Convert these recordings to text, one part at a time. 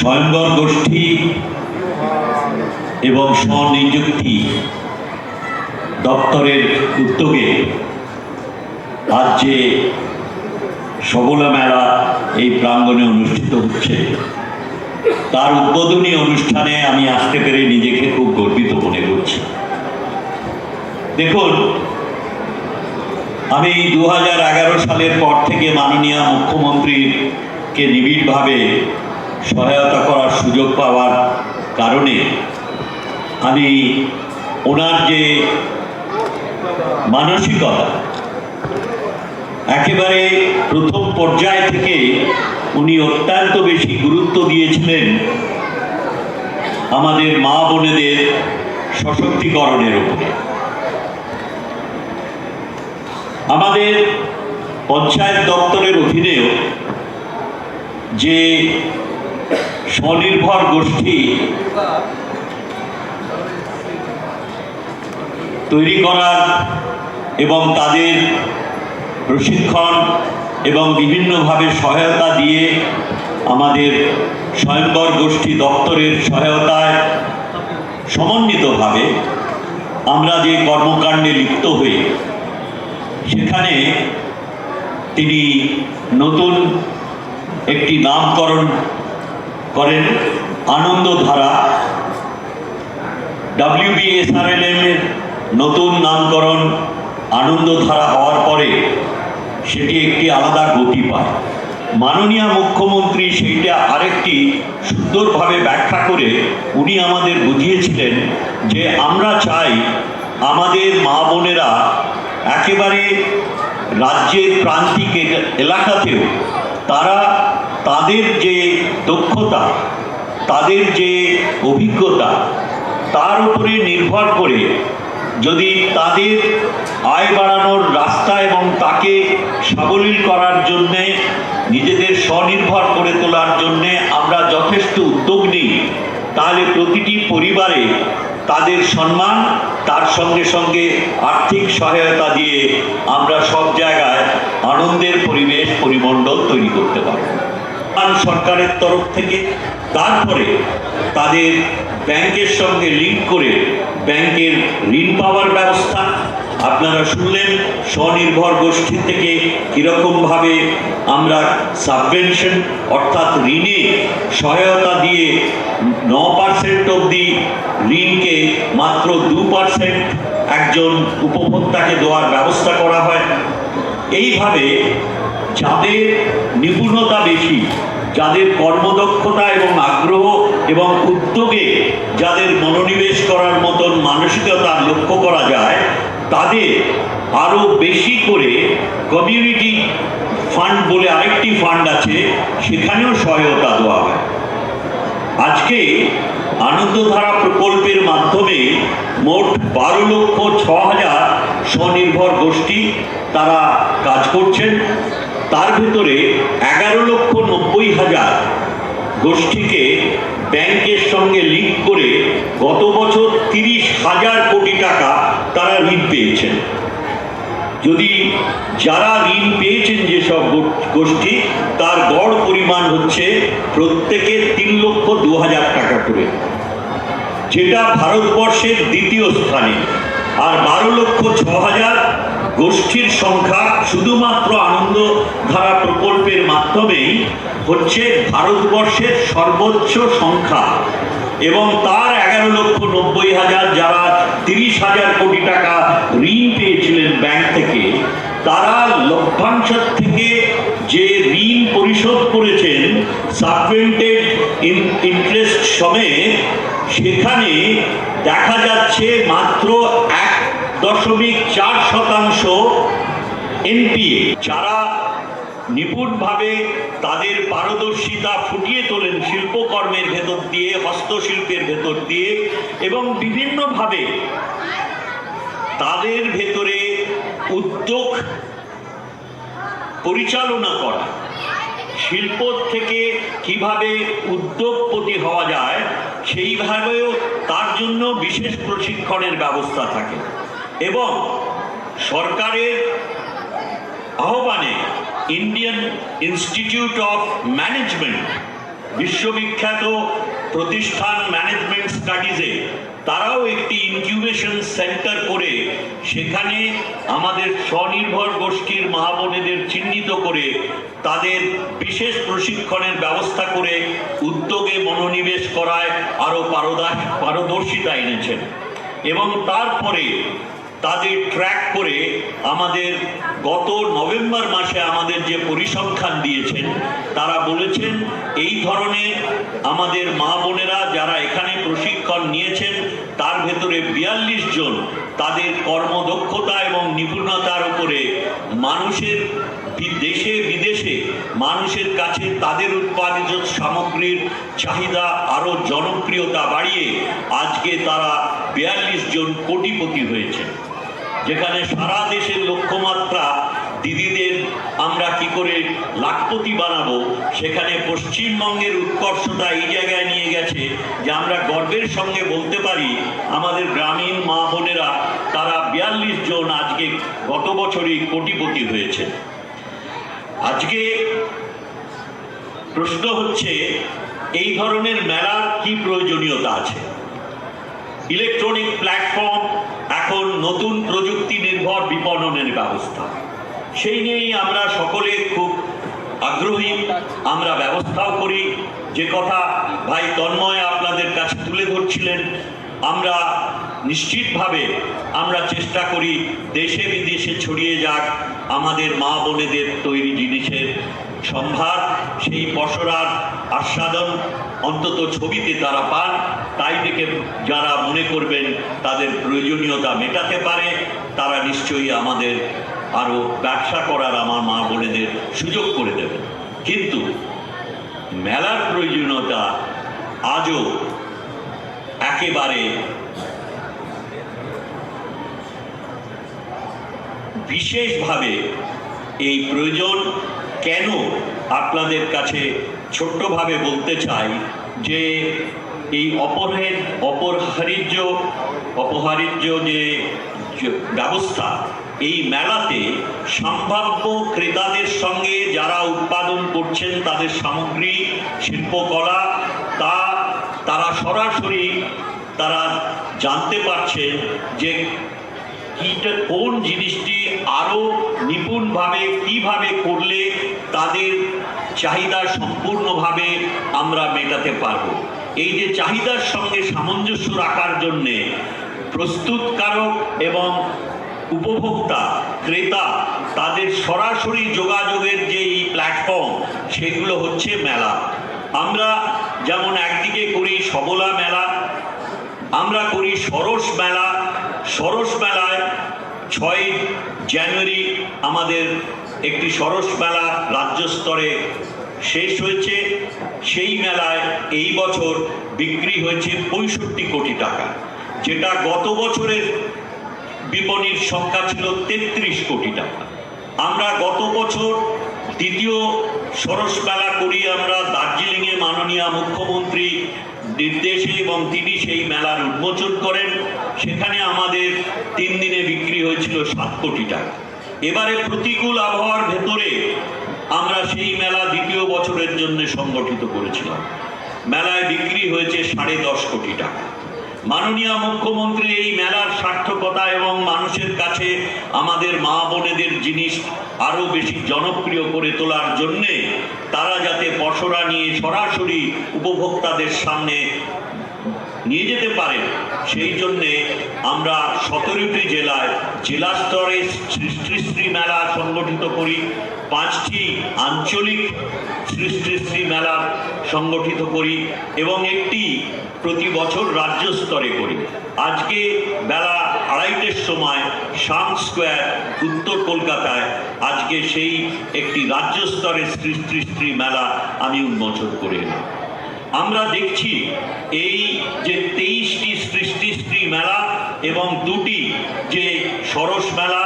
স্বয়ম্বর গোষ্ঠী এবং স্বনিযুক্তি দপ্তরের উদ্যোগে আজ যে সবলা মেলা এই প্রাঙ্গণে অনুষ্ঠিত হচ্ছে, তার উদ্বোধনী অনুষ্ঠানে আমি আসতে পেরে নিজেকে খুব গর্বিত মনে করছি। দেখুন, আমি 2011 সালের পর থেকে মাননীয় মুখ্যমন্ত্রীকে নিবিড়ভাবে সহায়তা করার সুযোগ পাওয়ার কারণে আমি ওনার যে মানসিকতা, একেবারে প্রথম পর্যায় থেকে উনি অত্যন্ত বেশি গুরুত্ব দিয়েছিলেন আমাদের মা বোনেদের সশক্তিকরণের উপরে। আমাদের পঞ্চায়েত দপ্তরের অধীনেও যে স্বনির্ভর গোষ্ঠী তৈরি করার এবং তাদের প্রশিক্ষণ এবং বিভিন্নভাবে সহায়তা দিয়ে আমাদের স্বয়ম্বর গোষ্ঠী দপ্তরের সহায়তায় সমন্বিতভাবে আমরা যে কর্মকাণ্ডে লিপ্ত হই, সেখানে তিনি নতুন একটি নামকরণ করেন, আনন্দধারা। WBSRLM এর নতুন নামকরণ আনন্দধারা হওয়ার পরে সেটি একটি আলাদা গতি পায়। মাননীয় মুখ্যমন্ত্রী সেইটা আরেকটি সুন্দরভাবে ব্যাখ্যা করে উনি আমাদের বুঝিয়েছিলেন যে আমরা চাই আমাদের মা বোনেরা একেবারে রাজ্যের প্রান্তিক এলাকাতেও তারা তাদের যে দক্ষতা, তাদের যে অভিজ্ঞতা, তার উপরে নির্ভর করে যদি তাদের আয় বাড়ানোর রাস্তা এবং তাকে সাবলীল করার জন্যে, নিজেদের স্বনির্ভর করে তোলার জন্যে আমরা যথেষ্ট উদ্যোগ নিই, তাহলে প্রতিটি পরিবারে তাদের সম্মান, তার সঙ্গে সঙ্গে আর্থিক সহায়তা দিয়ে আমরা সব জায়গায় আনন্দের পরিবেশ পরিমণ্ডল তৈরি করতে পারব। সরকারের তরফ থেকে তারপরে তাদের ব্যাংকের সঙ্গে লিঙ্ক করে ব্যাংকের ঋণ পাওয়ার ব্যবস্থা। আপনারা শুনলেন স্বনির্ভর গোষ্ঠী থেকে কীরকমভাবে আমরা সাবভেনশন অর্থাৎ ঋণে সহায়তা দিয়ে 9% অবধি ঋণকে মাত্র 2% একজন উপভোক্তাকে দেওয়ার ব্যবস্থা করা হয়। এইভাবে যাদের নিপুণতা বেশি, যাদের কর্মদক্ষতা এবং আগ্রহ এবং উদ্যোগে যাদের মনোনিবেশ করার মতন মানসিকতা লক্ষ্য করা যায়, তাদের আরও বেশি করে কমিউনিটি ফান্ড বলে আরেকটি ফান্ড আছে, সেখানেও সহায়তা দেওয়া হয়। আজকে আনন্দধারা প্রকল্পের মাধ্যমে মোট 12,06,000 স্বনির্ভর গোষ্ঠী তারা কাজ করছেন। তার ভিতরে 11,90,000 গোষ্ঠীকে ব্যাংকের সঙ্গে লিঙ্ক করে গত বছর 30,000 কোটি টাকা তারা ঋণ পেয়েছেন। যদি যারা ঋণ পেয়েছেন যেসব গোষ্ঠী, তার গড় পরিমাণ হচ্ছে প্রত্যেকে 3,02,000 টাকা করে, যেটা ভারতবর্ষের দ্বিতীয় স্থানে। আর 12,06,000 গোষ্ঠীর সংখ্যা শুধুমাত্র আনন্দধারা প্রকল্পের মাধ্যমেই হচ্ছে ভারতবর্ষের সর্বোচ্চ সংখ্যা। এবং তার 11,90,000 যারা 30,000 কোটি টাকা ঋণ পেয়েছিলেন ব্যাংক থেকে, তারা লভ্যাংশ থেকে যে ঋণ পরিশোধ করেছেন সাবভেন্টেড ইন্টারেস্ট সমেত, সেখানে দেখা যাচ্ছে মাত্র 1.4% NPA। যারা নিপুণভাবে তাদের পারদর্শিতা ফুটিয়ে তোলেন শিল্পকর্মের ভেতর দিয়ে, হস্তশিল্পের ভেতর দিয়ে, এবং বিভিন্নভাবে তাদের ভেতরে উদ্যোগ পরিচালনা করা, শিল্প থেকে কিভাবে উদ্যোগপতি হওয়া যায়, সেইভাবেও তার জন্য বিশেষ প্রশিক্ষণের ব্যবস্থা থাকে। এবং সরকারের আহ্বানে ইন্ডিয়ান ইনস্টিটিউট অফ ম্যানেজমেন্ট বিশ্ববিখ্যাত প্রতিষ্ঠান ম্যানেজমেন্ট স্টাডিজে তারাও একটি ইনকিউবেশন সেন্টার করে সেখানে আমাদের স্বনির্ভর গোষ্ঠীর মা বোনেদের চিহ্নিত করে তাদের বিশেষ প্রশিক্ষণের ব্যবস্থা করে উদ্যোগে মনোনিবেশ করায় আরও পারদর্শিতা এনেছেন এবং তারপরে তাদের ট্র্যাক করে আমাদের গত নভেম্বর মাসে আমাদের যে পরিসংখ্যান দিয়েছেন তারা বলেছেন এই ধরনের আমাদের মা বোনেরা যারা এখানে প্রশিক্ষণ নিয়েছেন তার ভেতরে 42 জন তাদের কর্মদক্ষতা এবং নিপুণতার উপরে মানুষের দেশে বিদেশে মানুষের কাছে তাদের উৎপাদিত সামগ্রীর চাহিদা আরও জনপ্রিয়তা বাড়িয়ে আজকে তারা 42 জন কোটিপতি হয়েছে। যেখানে সারা দেশের লক্ষ্যমাত্রা দিদিদের আমরা কি করে লাখপতি বানাবো, সেখানে পশ্চিমবঙ্গের উৎকর্ষতা এই জায়গায় নিয়ে গেছে যে আমরা গর্বের সঙ্গে বলতে পারি আমাদের গ্রামীণ মা বোনেরা তারা 42 জন আজকে গত বছরই কোটিপতি হয়েছে। আজকে প্রশ্ন হচ্ছে এই ধরনের মেলার কি প্রয়োজনীয়তা আছে। ইলেকট্রনিক প্ল্যাটফর্ম এখন নতুন প্রযুক্তি নির্ভর বিপণনের ব্যবস্থা, সেই নিয়েই আমরা সকলে খুব আগ্রহী, আমরা ব্যবস্থাও করি। যে কথা ভাই তন্ময় আপনাদের কাছে তুলে ধরছিলেন, আমরা নিশ্চিতভাবে আমরা চেষ্টা করি দেশে বিদেশে ছড়িয়ে যাক আমাদের মা বোনেদের তৈরি জিনিসের সম্ভার, সেই পসরার আস্বাদন অন্তত ছবিতে তারা পান। তাই থেকে যারা মনে করবেন তাদের প্রয়োজনীয়তা মেটাতে পারে তারা নিশ্চয়ই আমাদের আরও ব্যবসা করার আমার মা বোনেদের সুযোগ করে দেবেন। কিন্তু মেলার প্রয়োজনীয়তা আজও একেবারে বিশেষভাবে এই প্রয়োজন কেন আপনাদের কাছে ছোট্টভাবে বলতে চাই যে এই অপহারিজ্য যে ব্যবস্থা এই মেলাতে সম্ভাব্য ক্রেতাদের সঙ্গে যারা উৎপাদন করছেন তাদের সামগ্রী শিল্পকলা তারা সরাসরি তারা জানতে পারছেন যে কোন জিনিসটি আরো নিপুণভাবে কিভাবে করলে তাদের চাহিদা সম্পূর্ণভাবে আমরা মেটাতে পারব। এই যে চাহিদার সঙ্গে সামঞ্জস্য রাখার জন্যে প্রস্তুতকারক এবং উপভোক্তা ক্রেতা তাদের সরাসরি যোগাযোগের যে এই প্ল্যাটফর্ম সেগুলো হচ্ছে মেলা। আমরা যেমন একদিকে করি সবলা মেলা, আমরা করি সরস মেলা। সরস মেলায় 6 জানুয়ারি আমাদের একটি সরস মেলা রাজ্য স্তরে শেষ হয়েছে। সেই মেলায় এই বছর বিক্রি হয়েছে 65 কোটি টাকা, যেটা গত বছরের বিপণীর সংখ্যা ছিল 33 কোটি টাকা। আমরা গত বছর দ্বিতীয় সরস মেলা করি আমরা দার্জিলিংয়ে মাননীয় মুখ্যমন্ত্রী নির্দেশে এবং তিনি সেই মেলার উন্মোচন করেন। সেখানে আমাদের 3 দিনে বিক্রি হয়েছিল 7 কোটি টাকা। এবারে প্রতিকূল আবহাওয়ার ভেতরে আমরা সেই মেলা দ্বিতীয় বছরের জন্য সংগঠিত করেছিলাম। মেলায় বিক্রি হয়েছে 10.5 কোটি টাকা। মাননীয় মুখ্যমন্ত্রী এই মেলার সার্থকতা এবং মানুষের কাছে আমাদের মা বোনেদের জিনিস আরো বেশি জনপ্রিয় করে তোলার জন্যে তারা যাতে পসরা নিয়ে সরাসরি উপভোক্তাদের সামনে নিয়ে যেতে পারে সেই জন্যে আমরা 17টি জেলায় জেলা স্তরে সৃষ্টিশ্রী মেলা সংগঠিত করি, 5টি আঞ্চলিক সৃষ্টিশ্রী মেলা সংগঠিত করি এবং একটি প্রতি বছর রাজ্য স্তরে করি। আজকে বেলা 2:30টার সময় শাম স্কোয়ার উত্তর কলকাতায় আজকে সেই একটি রাজ্য স্তরের সৃষ্টিশ্রী মেলা আমি উন্মোচন করে এলাম। আমরা দেখছি এই যে 23টি সৃষ্টিশ্রী মেলা এবং 2টি যে সরস মেলা,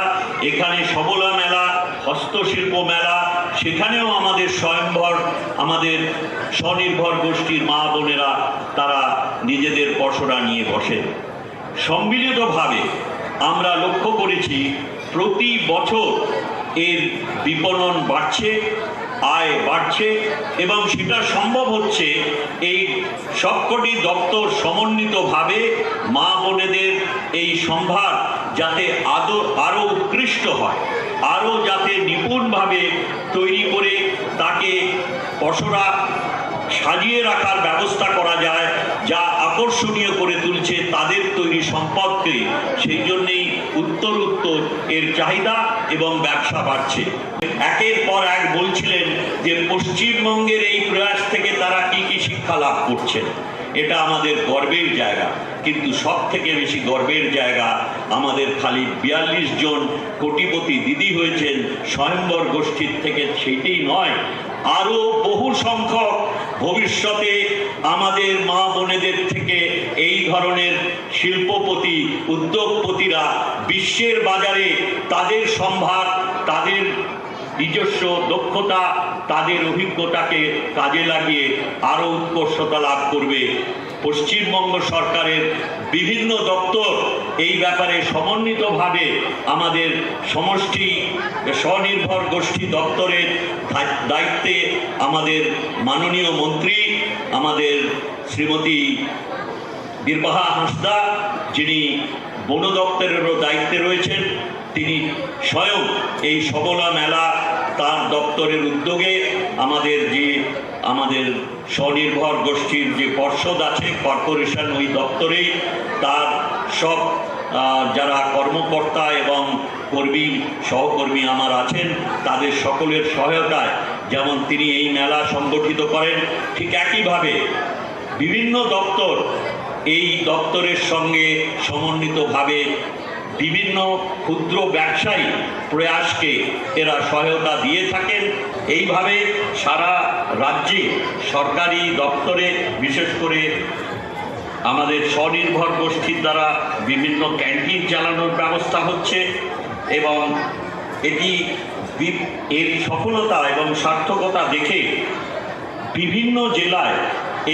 এখানে সবলা মেলা, হস্তশিল্প মেলা, সেখানেও আমাদের আমাদের স্বনির্ভর গোষ্ঠীর মা বোনেরা তারা নিজেদের পসরা নিয়ে বসেন। সম্মিলিতভাবে আমরা লক্ষ্য করেছি প্রতি বছর এর বিপণন বাড়ছে আয় বাড়ছে এবং সেটা সম্ভব হচ্ছে এই সবকটি দপ্তর সমন্বিতভাবে মা বোনেদের এই সম্ভার যাতে আরও উৎকৃষ্ট হয়, আরও যাতে নিপুণভাবে তৈরি করে তাকে পসরা সাজিয়ে রাখার ব্যবস্থা করা যায়, যা আকর্ষণীয় করে তুলছে তাদের তৈরি সম্পদকে। সেই জন্যেই উত্তর এর চাহিদা এবং ব্যবসা বাড়ছে। একের পর এক বলছিলেন যে পশ্চিমবঙ্গের এই প্রয়াস থেকে তারা কি কি শিক্ষা লাভ করছেন। এটা আমাদের গর্বের জায়গা, কিন্তু সব থেকে বেশি গর্বের জায়গা আমাদের খালি 42 জন কোটিপতি দিদি হয়েছেন স্বয়ম্বর গোষ্ঠীর থেকে, সেইটাই নয়, আরও বহু সংখ্যক ভবিষ্যতে আমাদের মা বোনেদের থেকে এই ধরনের শিল্পপতি উদ্যোগপতিরা বিশ্বের বাজারে তাদের সম্ভার, তাদের নিজস্ব দক্ষতা, তাদের অভিজ্ঞতাকে কাজে লাগিয়ে আরও উৎকর্ষতা লাভ করবে। পশ্চিমবঙ্গ সরকারের বিভিন্ন দপ্তর এই ব্যাপারে সমন্বিতভাবে আমাদের সমষ্টি স্বনির্ভর গোষ্ঠী দপ্তরের দায়িত্বে আমাদের মাননীয় মন্ত্রী আমাদের শ্রীমতী বীরবাহা হাঁসদা, যিনি বন দপ্তরেরও দায়িত্বে রয়েছেন, তিনি স্বয়ং এই সবলা মেলা তার দপ্তরের উদ্যোগে আমাদের স্বনির্ভর গোষ্ঠীর যে পর্ষদ আছে, কর্পোরেশন, ওই দপ্তরেই তার সব যারা কর্মকর্তা এবং কর্মী সহকর্মী আমার আছেন, তাদের সকলের সহায়তায় যেমন তিনি এই মেলা সংগঠিত করেন, ঠিক একইভাবে বিভিন্ন দপ্তর এই দপ্তরের সঙ্গে সমন্বিতভাবে বিভিন্ন ক্ষুদ্র ব্যবসায়ী প্রয়াসকে এরা সহায়তা দিয়ে থাকেন। এইভাবে সারা রাজ্যে সরকারি দপ্তরে, বিশেষ করে আমাদের স্বনির্ভর গোষ্ঠীর দ্বারা বিভিন্ন ক্যান্টিন চালানোর ব্যবস্থা হচ্ছে এবং এর সফলতা এবং সার্থকতা দেখে বিভিন্ন জেলায়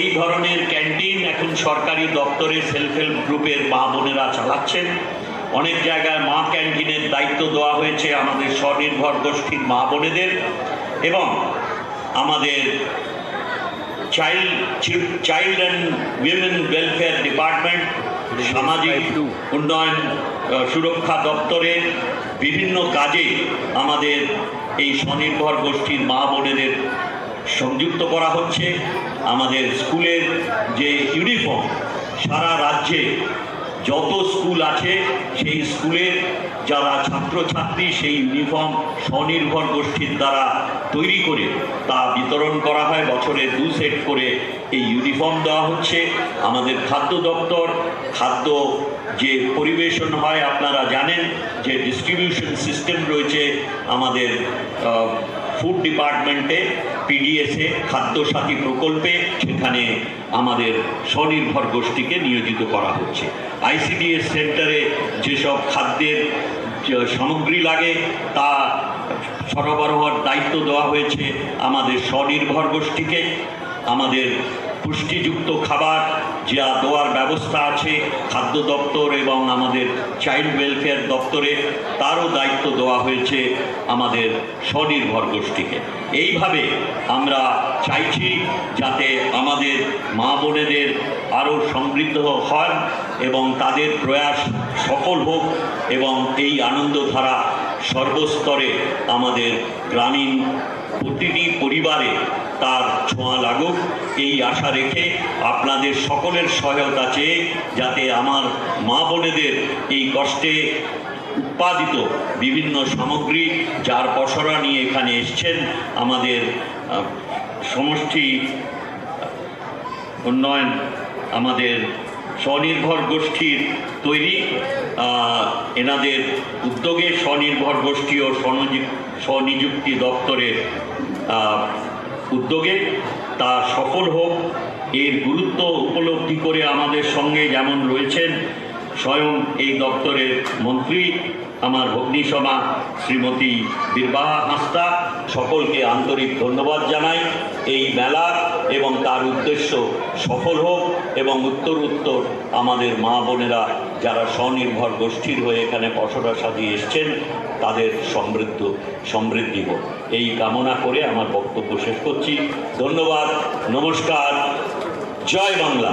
এই ধরনের ক্যান্টিন এখন সরকারি দপ্তরে সেলফ হেল্প গ্রুপের মা বোনেরা চালাচ্ছেন। অনেক জায়গায় মা ক্যান্টিনের দায়িত্ব দেওয়া হয়েছে আমাদের স্বনির্ভর গোষ্ঠীর মা বোনেদের এবং আমাদের child and women welfare department, সামাজিক উন্নয়ন সুরক্ষা দপ্তরের বিভিন্ন কাজে আমাদের এই স্বনির্ভর গোষ্ঠীর মা বোনেদের সংযুক্ত করা হচ্ছে। আমাদের স্কুলের যে ইউনিফর্ম, সারা রাজ্যে যত স্কুল আছে সেই স্কুলের যারা ছাত্রছাত্রী সেই ইউনিফর্ম স্বনির্ভর গোষ্ঠীর দ্বারা তৈরি করে তা বিতরণ করা হয়। বছরে 2 সেট করে এই ইউনিফর্ম দেওয়া হচ্ছে। আমাদের খাদ্য দপ্তর, খাদ্য যে পরিবেশন হয় আপনারা জানেন যে ডিস্ট্রিবিউশন সিস্টেম রয়েছে আমাদের ফুড ডিপার্টমেন্টে, পিডিএসে, খাদ্য সাথী প্রকল্পে, সেখানে আমাদের স্বনির্ভর গোষ্ঠীকে নিয়োজিত করা হচ্ছে। আইসিডিএস সেন্টারে যেসব খাদ্যের সামগ্রী লাগে তা সরবরাহের দায়িত্ব দেওয়া হয়েছে আমাদের স্বনির্ভর গোষ্ঠীকে। আমাদের পুষ্টিযুক্ত খাবার যা দেওয়ার ব্যবস্থা আছে খাদ্য দপ্তর এবং আমাদের চাইল্ড ওয়েলফেয়ার দপ্তরে, তারও দায়িত্ব দেওয়া হয়েছে আমাদের স্বনির্ভর গোষ্ঠীকে। এইভাবে আমরা চাইছি যাতে আমাদের মা বোনেদের আরও সমৃদ্ধ হয় এবং তাদের প্রয়াস সফল হোক এবং এই আনন্দধারা সর্বস্তরে আমাদের গ্রামীণ প্রতিটি পরিবারে তার ছোঁয়া লাগুক, এই আশা রেখে আপনাদের সকলের সহায়তা চেয়ে যাতে আমার মা বোনেদের এই কষ্টে উৎপাদিত বিভিন্ন সামগ্রী যার পসরা নিয়ে এখানে এসছেন আমাদের সমষ্টি উন্নয়ন, আমাদের স্বনির্ভর গোষ্ঠীর তৈরি এনাদের উদ্যোগে স্বনির্ভর গোষ্ঠী ও স্বনিযুক্তি দপ্তরের উদ্যোগে তা সফল হোক, এর গুরুত্ব উপলব্ধি করে আমাদের সঙ্গে যেমন রয়েছেন স্বয়ং এই দপ্তরের মন্ত্রী আমার ভগ্নীসমা শ্রীমতী বীরবাহা হাঁসদা, সকলকে আন্তরিক ধন্যবাদ জানাই। এই মেলা এবং তার উদ্দেশ্য সফল হোক এবং উত্তর আমাদের মা বোনেরা যারা স্বনির্ভর গোষ্ঠীর হয়ে এখানে পসরা সাজিয়ে এসছেন তাদের সমৃদ্ধি হোক, এই কামনা করে আমার বক্তব্য শেষ করছি। ধন্যবাদ, নমস্কার, জয় বাংলা।